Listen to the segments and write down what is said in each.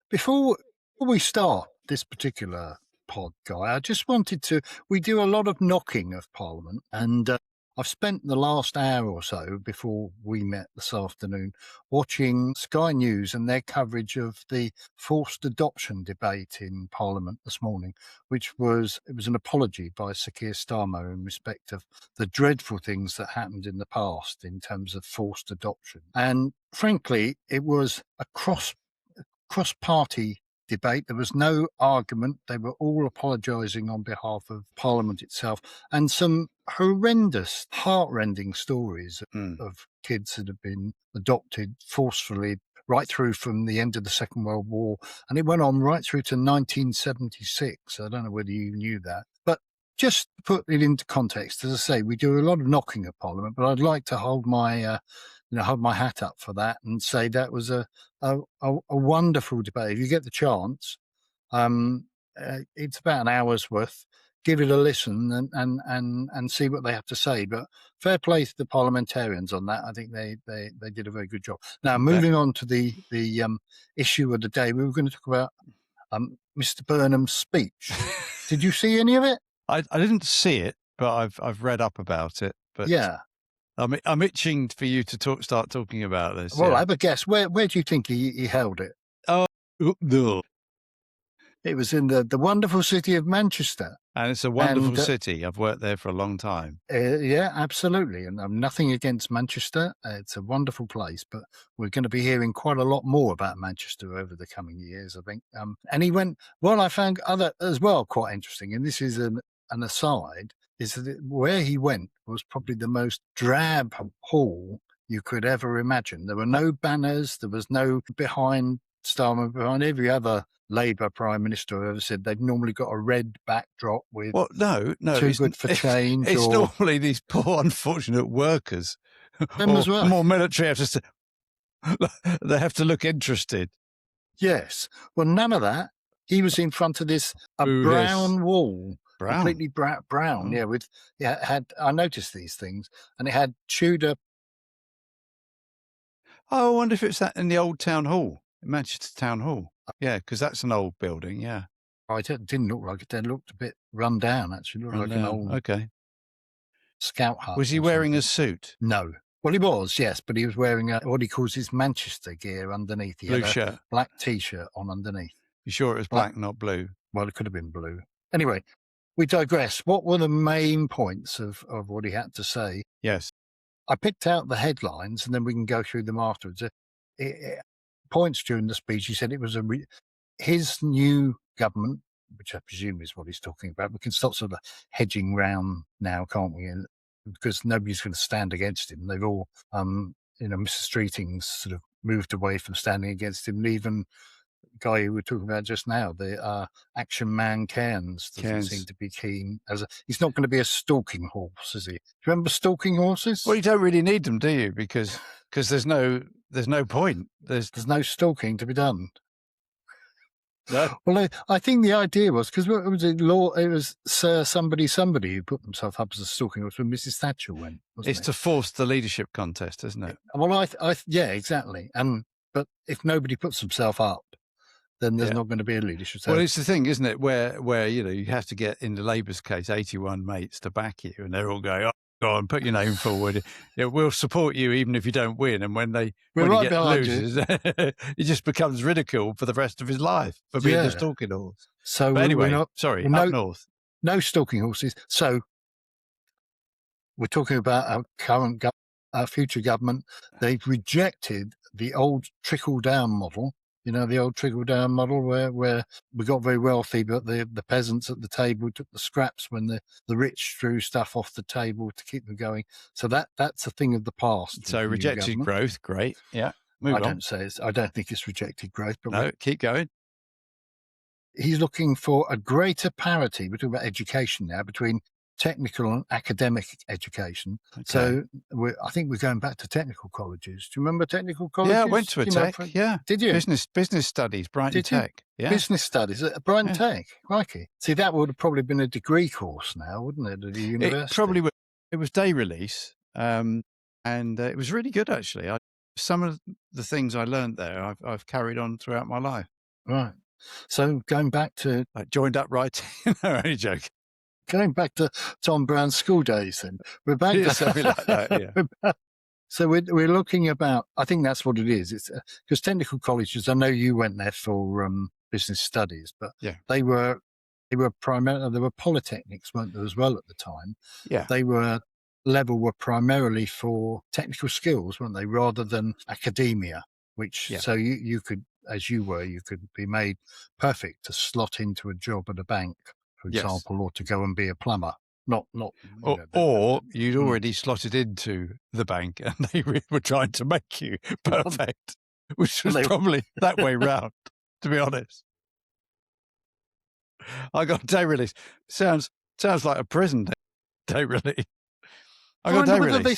Before we start this particular pod, Guy, I just wanted to. We do a lot of knocking of Parliament, and I've spent the last hour or so before we met this afternoon watching Sky News and their coverage of the forced adoption debate in Parliament this morning, which was an apology by Sir Keir Starmer in respect of the dreadful things that happened in the past in terms of forced adoption. And frankly, it was a cross-party debate. There was no argument. They were all apologising on behalf of Parliament itself, and some horrendous, heart-rending stories of kids that have been adopted forcefully right through from the end of the Second World War, and it went on right through to 1976. I don't know whether you knew that, but just to put it into context, as I say, we do a lot of knocking at Parliament, but I'd like to hold my hat up for that and say that was a wonderful debate. If you get the chance, it's about an hour's worth. Give it a listen and see what they have to say. But fair play to the parliamentarians on that. I think they did a very good job. Now, moving on to the issue of the day, we were going to talk about Mr. Burnham's speech. Did you see any of it? I didn't see it, but I've read up about it. But yeah. I'm itching for you to start talking about this. Well, I have a guess. Where do you think he held it? No. It was in the wonderful city of Manchester. And it's a wonderful city. I've worked there for a long time. Yeah, absolutely. And I'm nothing against Manchester. It's a wonderful place, but we're going to be hearing quite a lot more about Manchester over the coming years, I think. And he went, well, I found other as well quite interesting, and this is an aside, is that where he went was probably the most drab hall you could ever imagine. There were no banners. There was no behind Starmer, behind every other Labour Prime Minister I've ever said. They've normally got a red backdrop with no, too good for change. It's normally these poor, unfortunate workers. Them as well. More military have to. They have to look interested. Yes. Well, none of that. He was in front of this brown wall. Completely brown, I noticed these things, and it had Tudor. Oh, I wonder if it's that in the old town hall, Manchester Town Hall. Yeah, because that's an old building. Yeah, it didn't look like it. It looked a bit run down. Actually, looked like an old scout hut. Was he wearing a suit? No. Well, he was, yes, but he was wearing what he calls his Manchester gear underneath. He blue had shirt, a black T-shirt on underneath. You sure it was black, not blue? Well, it could have been blue. Anyway. We digress. What were the main points of what he had to say? Yes. I picked out the headlines, and then we can go through them afterwards. Points during the speech, he said it was his new government, which I presume is what he's talking about. We can stop sort of hedging round now, can't we? Because nobody's going to stand against him. They've all, Mr. Streeting's sort of moved away from standing against him, and even guy who we were talking about just now, the action man Cairns doesn't seem to be keen. He's not going to be a stalking horse, is he? Do you remember stalking horses? Well, you don't really need them, do you? Because there's no point. There's no stalking to be done. No. Well, I think the idea was because it was Sir somebody who put himself up as a stalking horse when Mrs. Thatcher went. It's to force the leadership contest, isn't it? Well, yeah, exactly. But if nobody puts himself up, then there's not going to be a leadership. Well, it's the thing, isn't it, where you have to get, in the Labour's case, 81 mates to back you, and they're all going, oh, go on, put your name forward. We'll support you even if you don't win. And when you get losers, he just becomes ridiculed for the rest of his life for being a stalking horse. So but anyway, up north. No stalking horses. So we're talking about our future government. They've rejected the old trickle-down model. The old trickle-down model where we got very wealthy, but the peasants at the table took the scraps when the rich threw stuff off the table to keep them going. So that's a thing of the past. So rejected growth, great. Yeah, I don't think it's rejected growth. But no, keep going. He's looking for a greater parity. We're talking about education now, between technical and academic education. Okay. So I think we're going back to technical colleges. Do you remember technical colleges? Yeah, I went to a tech. Did you? Business studies, Brighton Tech. Yeah. Business studies at Brighton Tech. Crikey. See, that would have probably been a degree course now, wouldn't it, at the university? It probably would. It was day release, and it was really good, actually. Some of the things I learned there, I've carried on throughout my life. Right. So going back to Like joined up right. No, only joke. going back to Tom Brown's school days, then we're back Yeah, to something like that. Yeah. So we're looking about. I think that's what it is. It's because technical colleges. I know you went there for business studies, but Yeah. they were primarily there were polytechnics, weren't there, as well at the time? Yeah. They were primarily for technical skills, weren't they, rather than academia? Which so you could, as you could be made perfect to slot into a job at a bank, for example, or to go and be a plumber. Or you'd already slotted into the bank and they were trying to make you perfect, which was probably that way round, to be honest. I got day release. Sounds like a prison day release. I got day release. They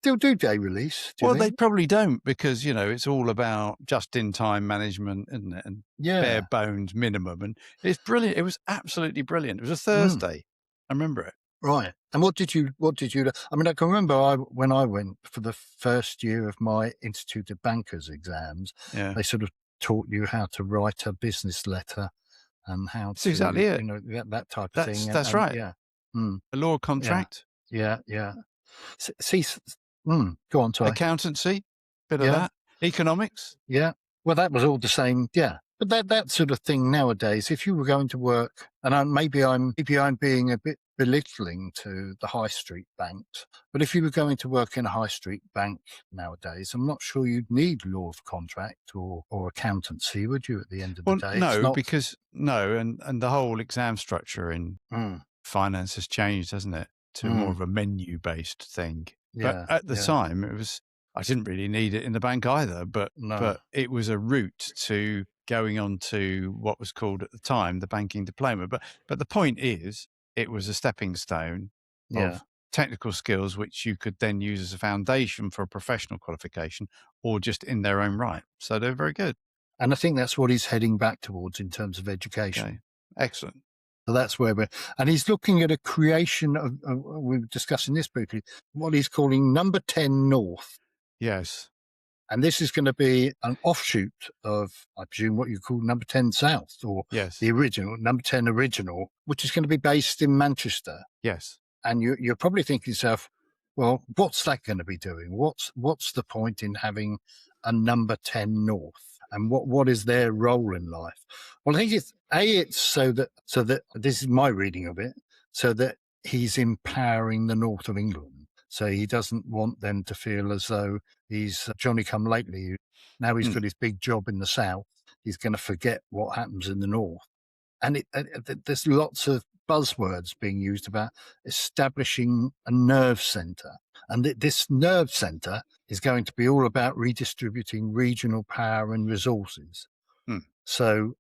still do day release? Well, they probably don't because, it's all about just-in-time management, isn't it? And bare bones minimum. And it's brilliant. It was absolutely brilliant. It was a Thursday. I remember it. Right. And what did you I mean, I can remember when I went for the first year of my Institute of Bankers exams, they sort of taught you how to write a business letter and how that's to, exactly it. That type of thing. That's right. Yeah. A law contract. Yeah. See, go on, sorry. Accountancy, bit of that. Economics. Yeah. Well, that was all the same. Yeah. But that sort of thing nowadays, if you were going to work, and maybe I'm being a bit belittling to the high street banks, but if you were going to work in a high street bank nowadays, I'm not sure you'd need law of contract or accountancy, would you, at the end of the day? And the whole exam structure in finance has changed, hasn't it, to more of a menu-based thing. Yeah, but at the time, I didn't really need it in the bank either, but it was a route to going on to what was called at the time the banking diploma. But the point is, it was a stepping stone of technical skills which you could then use as a foundation for a professional qualification or just in their own right. So they're very good. And I think that's what he's heading back towards in terms of education. Okay. Excellent. So that's where and he's looking at a creation of, we were discussing this briefly, what he's calling Number 10 North. Yes. And this is going to be an offshoot of, I presume, what you call Number 10 South, or the original, Number 10 Original, which is going to be based in Manchester. Yes. And you're probably thinking to yourself, well, what's that going to be doing? What's the point in having a Number 10 North? And what is their role in life? Well, I think it's so that this is my reading of it, so that he's empowering the north of England. So he doesn't want them to feel as though he's Johnny come lately. Now he's got his big job in the south. He's going to forget what happens in the north. And there's lots of buzzwords being used about establishing a nerve centre. And this nerve centre is going to be all about redistributing regional power and resources. So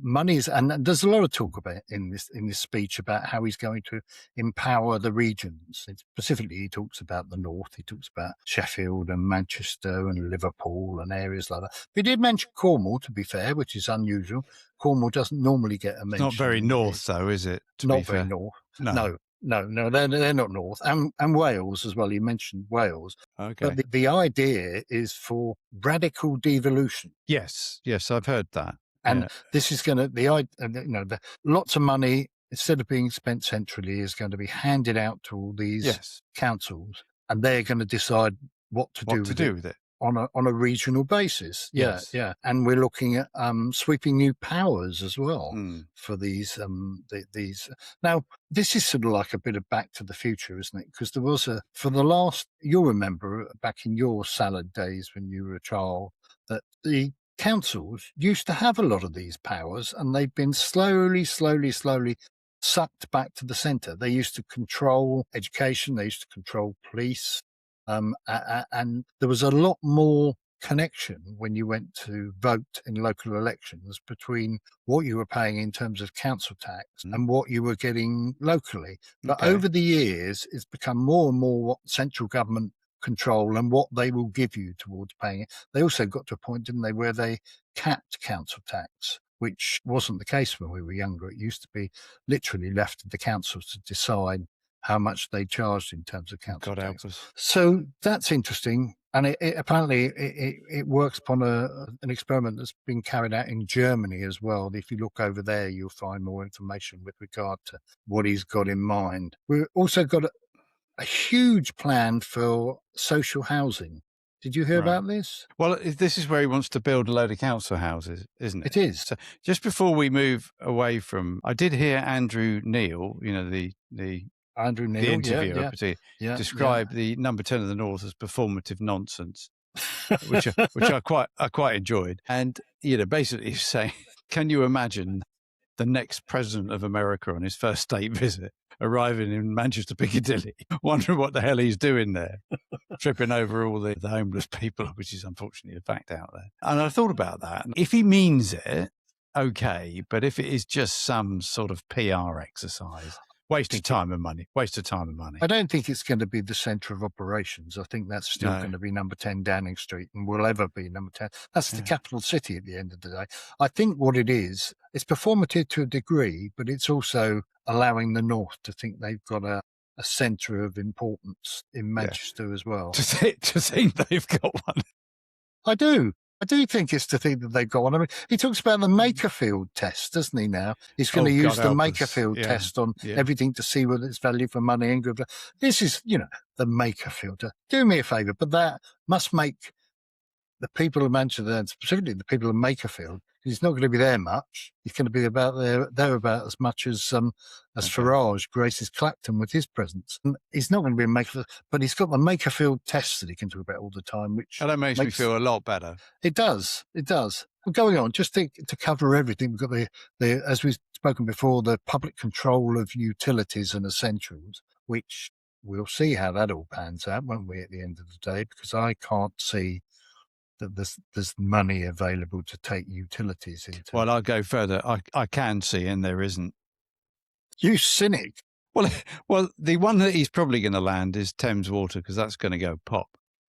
money and there's a lot of talk about in this speech about how he's going to empower the regions. Specifically, he talks about the north. He talks about Sheffield and Manchester and Liverpool and areas like that. But he did mention Cornwall, to be fair, which is unusual. Cornwall doesn't normally get a mention. Not very north, though, is it? Not very north. No, they're not north. And Wales as well. You mentioned Wales. Okay. But the idea is for radical devolution. Yes, I've heard that. And this is going to lots of money, instead of being spent centrally, is going to be handed out to all these councils, and they're going to decide what to do with it on a regional basis. Yeah. And we're looking at sweeping new powers as well for these. Now, this is sort of like a bit of Back to the Future, isn't it? Because there was you'll remember back in your salad days when you were a child, that the councils used to have a lot of these powers, and they've been slowly sucked back to the centre. They used to control education. They used to control police. And there was a lot more connection when you went to vote in local elections between what you were paying in terms of council tax and what you were getting locally. But over the years, it's become more and more what central government control and what they will give you towards paying it. They also got to a point, didn't they, where they capped council tax, which wasn't the case when we were younger. It used to be literally left to the councils to decide how much they charged in terms of council God tax. help us. So that's interesting. And it apparently it works upon an experiment that's been carried out in Germany as well. If you look over there, you'll find more information with regard to what he's got in mind. We've also got a huge plan for social housing. Did you hear about this? Well, this is where he wants to build a load of council houses, isn't it? It is. So just before we move away from, I did hear Andrew Neil, the Andrew Neil, the interviewer, describe the Number 10 of the North as performative nonsense, which I quite enjoyed. And basically saying, can you imagine the next president of America on his first state visit arriving in Manchester Piccadilly, wondering what the hell he's doing there, tripping over all the homeless people, which is unfortunately a fact out there. And I thought about that. If he means it, okay, but if it is just some sort of PR exercise, waste of time and money. I don't think it's going to be the centre of operations. I think that's still going to be Number 10 Downing Street and will ever be Number 10. That's the capital city at the end of the day. I think what it is, it's performative to a degree, but it's also allowing the North to think they've got a centre of importance in Manchester as well. To think they've got one. I do think it's to think that they've got one. I mean, he talks about the Makerfield test, doesn't he, now? He's going to use the Makerfield test on everything to see whether it's value for money and good. This is, the Makerfield. Do me a favour, but that must make the people of Manchester, and specifically the people of Makerfield, he's not going to be there much. He's going to be about there about as much as Farage graces Clacton with his presence. And he's not going to be in Makerfield, but he's got the Makerfield test that he can talk about all the time, which that makes me feel a lot better. It does. Going on, just to cover everything, we've got the as we've spoken before, the public control of utilities and essentials, which we'll see how that all pans out, won't we, at the end of the day? Because I can't see that there's money available to take utilities into. Well, I'll go further. I can see, and there isn't. You cynic. Well, the one that he's probably going to land is Thames Water, because that's going to go pop.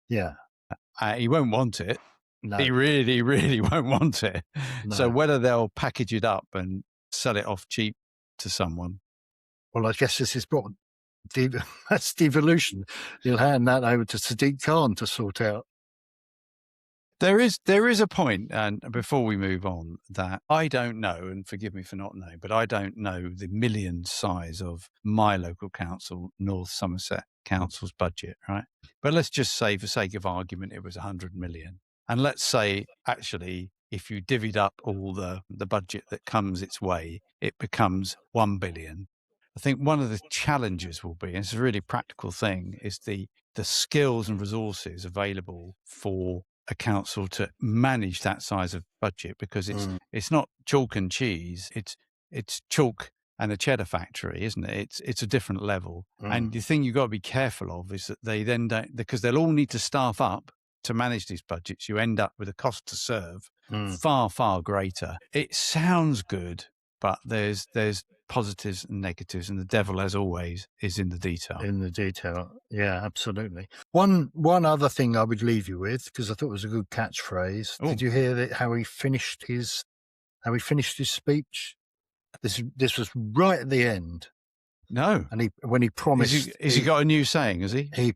Yeah. He won't want it. No. He really, really won't want it. No. So whether they'll package it up and sell it off cheap to someone. Well, I guess this is what that's devolution. He'll hand that over to Sadiq Khan to sort out. There is a point, and before we move on, that I don't know, and forgive me for not knowing, but I don't know the million size of my local council, North Somerset Council's budget, right? But let's just say, for sake of argument, it was 100 million. And let's say, actually, if you divvied up all the budget that comes its way, it becomes 1 billion. I think one of the challenges will be, and it's a really practical thing, is the skills and resources available for a council to manage that size of budget, because it's not chalk and cheese, it's chalk and a cheddar factory, isn't it? It's a different level. And the thing you've got to be careful of is that they then don't, because they'll all need to staff up to manage these budgets. You end up with a cost to serve far, far greater. It sounds good, but there's positives and negatives, and the devil, as always, is in the detail. Yeah, absolutely. One other thing I would leave you with, because I thought it was a good catchphrase. Did you hear how he finished his speech? This was right at the end. No. And when he promised, has he got a new saying? Has he?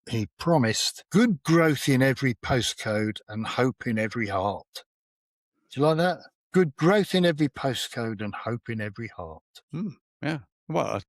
He promised good growth in every postcode and hope in every heart. Do you like that? Good growth in every postcode and hope in every heart. Yeah. Well,